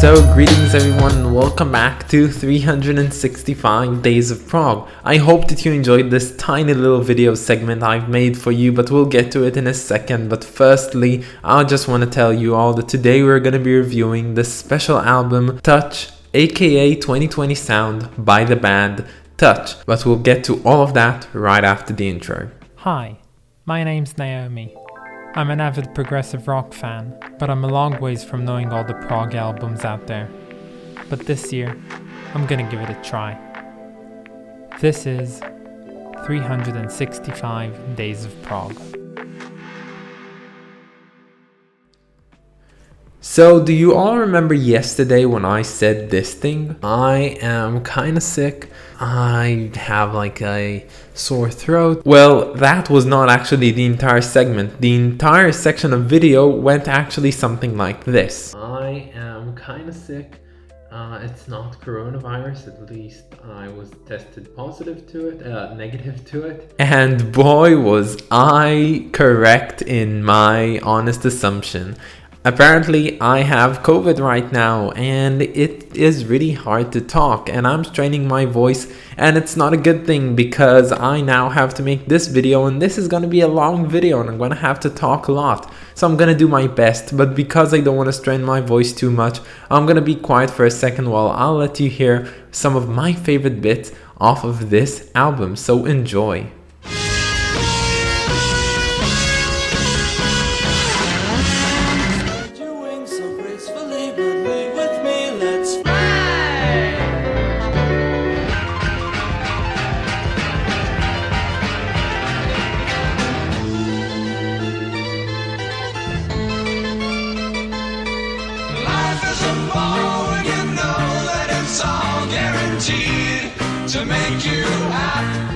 So greetings everyone and welcome back to 365 Days of Prog. I hope that you enjoyed this tiny little video segment I've made for you, but we'll get to it in a second. But firstly, I just want to tell you all that today we're going to be reviewing the special album Touch, aka 2020 Sound by the band Touch. But we'll get to all of that right after the intro. Hi, my name's Naomi. I'm an avid progressive rock fan, but I'm a long ways from knowing all the prog albums out there. But this year, I'm gonna give it a try. This is 365 Days of Prog. So, do you all remember yesterday when I said this thing? I am kinda sick. I have like a sore throat. Well, that was not actually the entire segment. The entire section of video went actually something like this. I am kinda sick. It's not coronavirus, at least I was tested positive to it, negative to it. And boy was I correct in my honest assumption. Apparently, I have COVID right now and it is really hard to talk and I'm straining my voice, and it's not a good thing because I now have to make this video and this is going to be a long video and I'm going to have to talk a lot. So I'm going to do my best, but because I don't want to strain my voice too much, I'm going to be quiet for a second while I'll let you hear some of my favorite bits off of this album. So enjoy. To make you happy.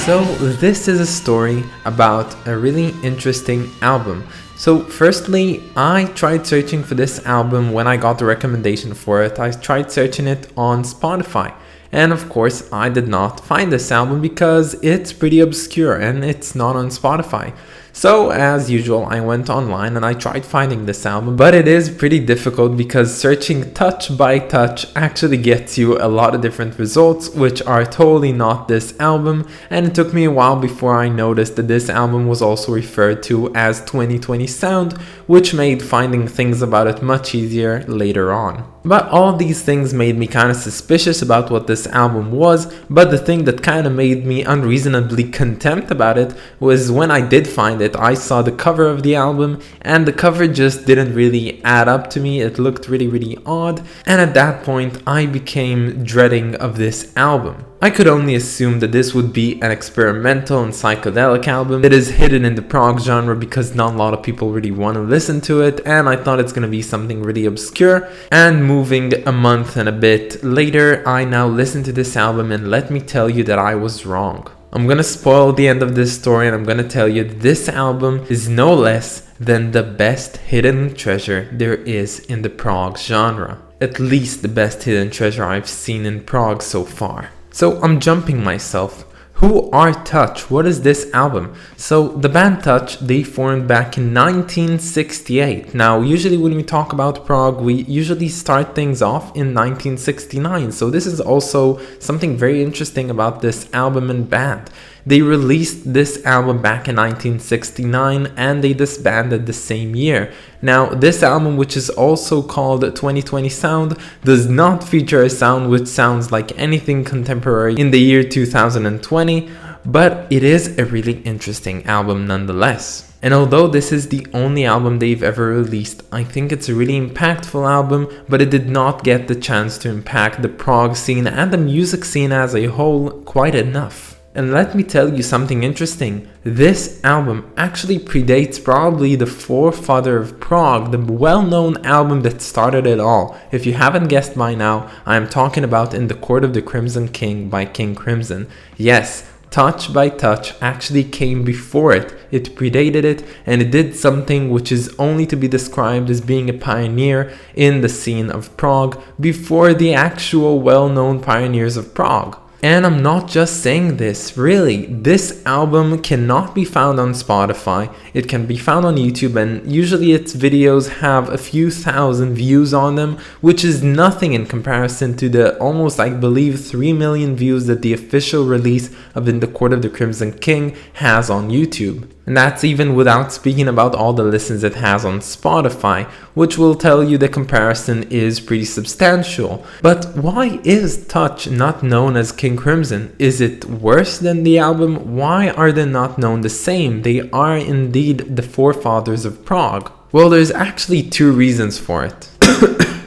So this is a story about a really interesting album. So firstly, I tried searching for this album when I got the recommendation for it. I tried searching it on Spotify. And of course, I did not find this album because it's pretty obscure and it's not on Spotify. So as usual, I went online and I tried finding this album, but it is pretty difficult because searching touch by touch actually gets you a lot of different results, which are totally not this album. And it took me a while before I noticed that this album was also referred to as 2020 Sound, which made finding things about it much easier later on. But all these things made me kind of suspicious about what this album was, but the thing that kind of made me unreasonably contempt about it was when I did find it, I saw the cover of the album and the cover just didn't really add up to me. It looked really odd, and at that point I became dreading of this album. I could only assume that this would be an experimental and psychedelic album that is hidden in the prog genre because not a lot of people really want to listen to it, and I thought it's going to be something really obscure. And moving a month and a bit later, I now listen to this album and let me tell you that I was wrong. I'm going to spoil the end of this story and I'm going to tell you that this album is no less than the best hidden treasure there is in the prog genre. At least the best hidden treasure I've seen in prog so far. So I'm jumping myself. Who are Touch? What is this album? So the band Touch, they formed back in 1968. Now usually when we talk about prog, we usually start things off in 1969. So this is also something very interesting about this album and band. They released this album back in 1969 and they disbanded the same year. Now, this album, which is also called 2020 Sound, does not feature a sound which sounds like anything contemporary in the year 2020, but it is a really interesting album nonetheless. And although this is the only album they've ever released, I think it's a really impactful album, but it did not get the chance to impact the prog scene and the music scene as a whole quite enough. And let me tell you something interesting. This album actually predates probably the forefather of prog, the well-known album that started it all. If you haven't guessed by now, I am talking about In the Court of the Crimson King by King Crimson. Yes, Touch by Touch actually came before it. It predated it, and it did something which is only to be described as being a pioneer in the scene of prog before the actual well-known pioneers of prog. And I'm not just saying this, really. This album cannot be found on Spotify. It can be found on YouTube, and usually its videos have a few thousand views on them, which is nothing in comparison to the almost, I believe, 3 million views that the official release of In the Court of the Crimson King has on YouTube. And that's even without speaking about all the listens it has on Spotify, which will tell you the comparison is pretty substantial. But why is Touch not known as King Crimson? Is it worse than the album? Why are they not known the same? They are indeed the forefathers of prog. Well, there's actually two reasons for it.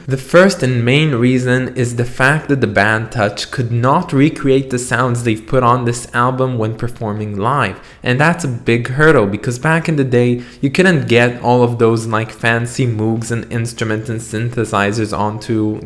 The first and main reason is the fact that the band Touch could not recreate the sounds they've put on this album when performing live. And that's a big hurdle because back in the day, you couldn't get all of those like fancy Moogs and instruments and synthesizers onto,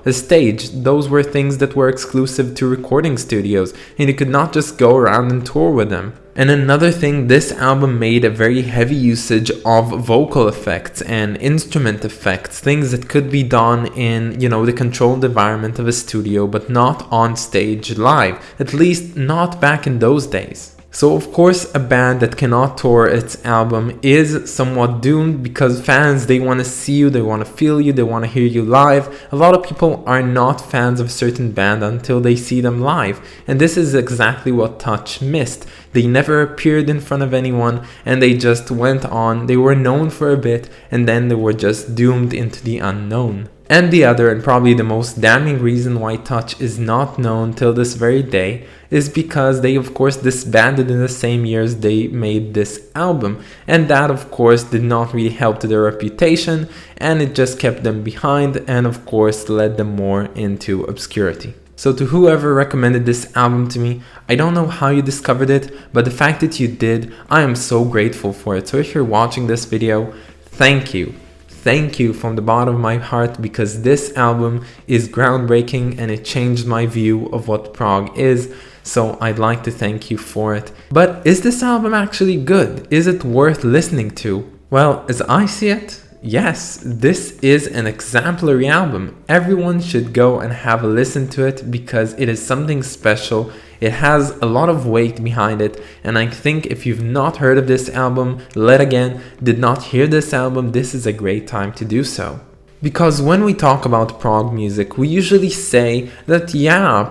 a stage. Those were things that were exclusive to recording studios, and you could not just go around and tour with them. And another thing, this album made a very heavy usage of vocal effects and instrument effects, things that could be done in, the controlled environment of a studio, but not on stage live, at least not back in those days. So of course a band that cannot tour its album is somewhat doomed because fans, they want to see you, they want to feel you, they want to hear you live. A lot of people are not fans of a certain band until they see them live, and this is exactly what Touch missed. They never appeared in front of anyone, and they just went on. They were known for a bit, and then they were just doomed into the unknown. And the other, and probably the most damning reason why Touch is not known till this very day, is because they of course disbanded in the same years they made this album, and that of course did not really help to their reputation, and it just kept them behind and of course led them more into obscurity. So to whoever recommended this album to me, I don't know how you discovered it, but the fact that you did, I am so grateful for it. So if you're watching this video, thank you. Thank you from the bottom of my heart, because this album is groundbreaking and it changed my view of what prog is. So I'd like to thank you for it. But is this album actually good? Is it worth listening to? Well, as I see it, yes, this is an exemplary album. Everyone should go and have a listen to it because it is something special. It has a lot of weight behind it, and I think if you've not heard of this album, did not hear this album, this is a great time to do so. Because when we talk about prog music, we usually say that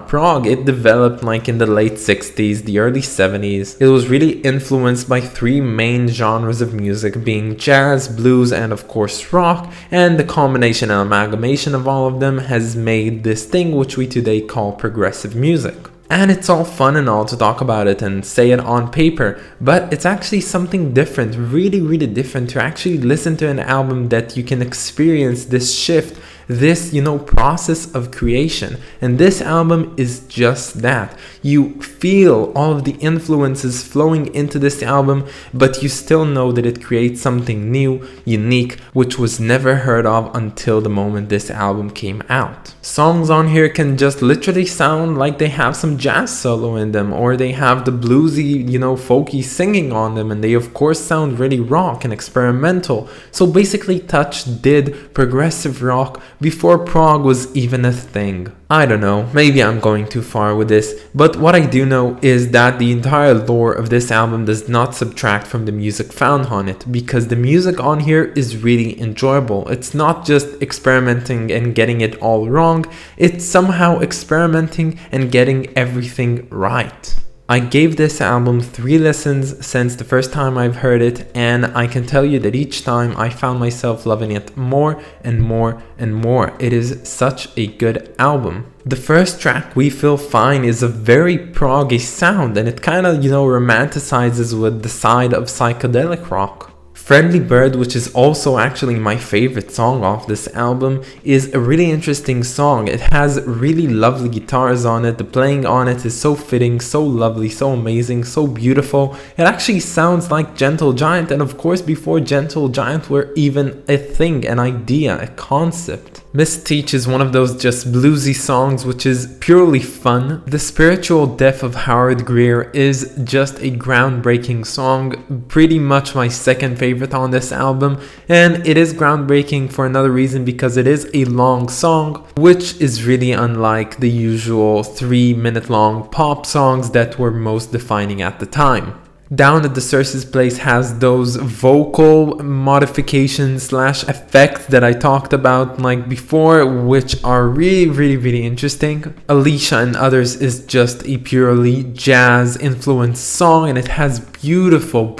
prog, it developed like in the late 60s, the early 70s. It was really influenced by three main genres of music, being jazz, blues, and of course rock, and the combination and amalgamation of all of them has made this thing which we today call progressive music. And it's all fun and all to talk about it and say it on paper, but it's actually something different, really, really different to actually listen to an album that you can experience this shift, this, process of creation. And this album is just that. You feel all of the influences flowing into this album, but you still know that it creates something new, unique, which was never heard of until the moment this album came out. Songs on here can just literally sound like they have some jazz solo in them, or they have the bluesy, folky singing on them, and they of course sound really rock and experimental. So basically Touch did progressive rock before prog was even a thing. I don't know, maybe I'm going too far with this, but what I do know is that the entire lore of this album does not subtract from the music found on it, because the music on here is really enjoyable. It's not just experimenting and getting it all wrong, it's somehow experimenting and getting everything right. I gave this album 3 listens since the first time I've heard it, and I can tell you that each time I found myself loving it more and more and more. It is such a good album. The first track, We Feel Fine, is a very proggy sound, and it kind of, romanticizes with the side of psychedelic rock. Friendly Bird, which is also actually my favorite song off this album, is a really interesting song. It has really lovely guitars on it. The playing on it is so fitting, so lovely, so amazing, so beautiful. It actually sounds like Gentle Giant, and of course before Gentle Giant were even a thing, an idea, a concept. Miss Teach is one of those just bluesy songs which is purely fun. The Spiritual Death of Howard Greer is just a groundbreaking song, pretty much my second favorite on this album, and it is groundbreaking for another reason, because it is a long song, which is really unlike the usual 3-minute long pop songs that were most defining at the time. Down at the Circe's Place has those vocal modifications slash effects that I talked about like before, which are really interesting. Alicia and Others is just a purely jazz influenced song, and it has beautiful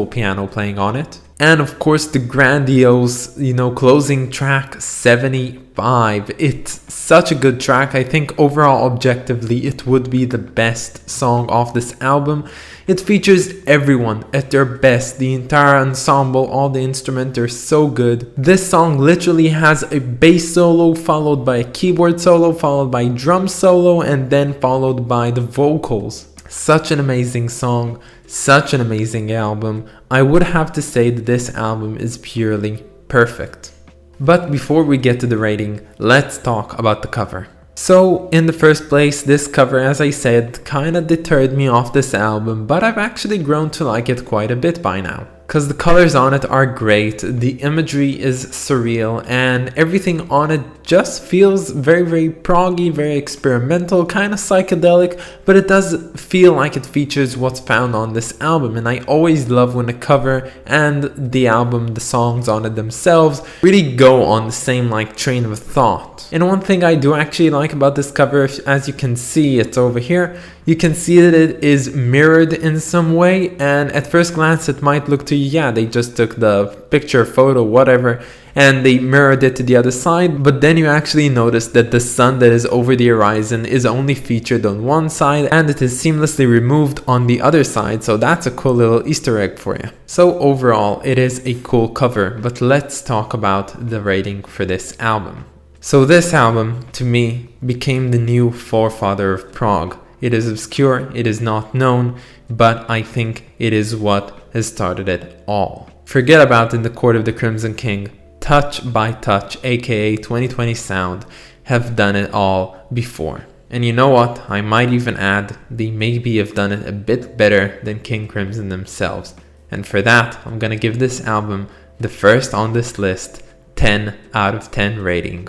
piano playing on it. And of course the grandiose, closing track 75. It's such a good track. I think overall, objectively, it would be the best song off this album. It features everyone at their best, the entire ensemble, all the instruments are so good. This song literally has a bass solo, followed by a keyboard solo, followed by drum solo, and then followed by the vocals. Such an amazing song, such an amazing album. I would have to say that this album is purely perfect. But before we get to the rating, let's talk about the cover. So in the first place, this cover, as I said, kinda deterred me off this album, but I've actually grown to like it quite a bit by now. Cause the colors on it are great, the imagery is surreal, and everything on it just feels very proggy, very experimental, kind of psychedelic, but it does feel like it features what's found on this album. And I always love when the cover and the album, the songs on it themselves, really go on the same like train of thought. And one thing I do actually like about this cover, as you can see, it's over here, you can see that it is mirrored in some way, and at first glance it might look to you, yeah, they just took the picture, photo, whatever, and they mirrored it to the other side, but then you actually notice that the sun that is over the horizon is only featured on one side and it is seamlessly removed on the other side, so that's a cool little Easter egg for you. So overall, it is a cool cover, but let's talk about the rating for this album. So this album, to me, became the new forefather of prog. It is obscure, it is not known, but I think it is what has started it all. Forget about In the Court of the Crimson King, Touch by Touch, aka 2020 Sound, have done it all before. And you know what, I might even add, they maybe have done it a bit better than King Crimson themselves. And for that, I'm gonna give this album, the first on this list, 10 out of 10 rating.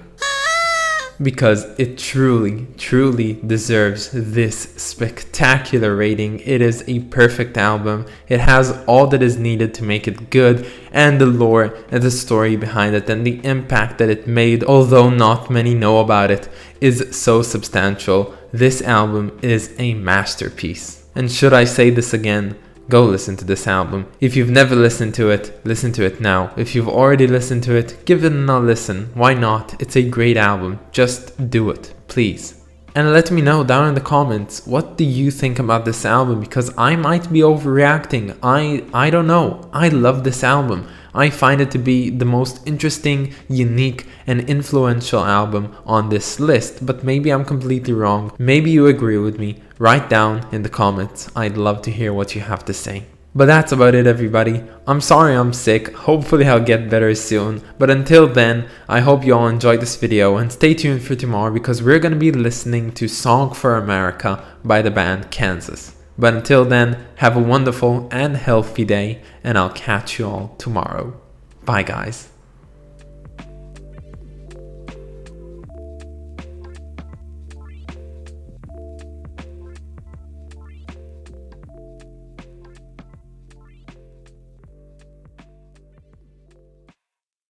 Because it truly deserves this spectacular rating. It is a perfect album. It has all that is needed to make it good, and the lore and the story behind it and the impact that it made, although not many know about it, is so substantial. This album is a masterpiece. And should I say this again? Go listen to this album. If you've never listened to it, listen to it now. If you've already listened to it, give it another listen. Why not? It's a great album. Just do it, please. And let me know down in the comments, what do you think about this album? Because I might be overreacting. I don't know. I love this album. I find it to be the most interesting, unique, and influential album on this list, but maybe I'm completely wrong. Maybe you agree with me. Write down in the comments. I'd love to hear what you have to say. But that's about it, everybody. I'm sorry I'm sick. Hopefully I'll get better soon. But until then, I hope you all enjoyed this video, and stay tuned for tomorrow because we're going to be listening to Song for America by the band Kansas. But until then, have a wonderful and healthy day, and I'll catch you all tomorrow. Bye guys.